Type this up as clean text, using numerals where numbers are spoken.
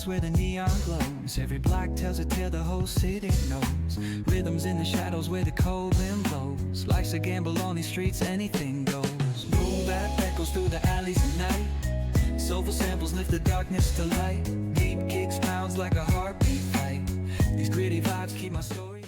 streets where the neon glows. Every block tells a tale the whole city knows. Rhythms in the shadows where the cold wind blows. Life's a gamble on these streets, anything goes. Boom bap echoes through the alleys at night. Soulful samples lift the darkness to light. Deep kicks pounds like a heartbeat fight. These gritty vibes keep my story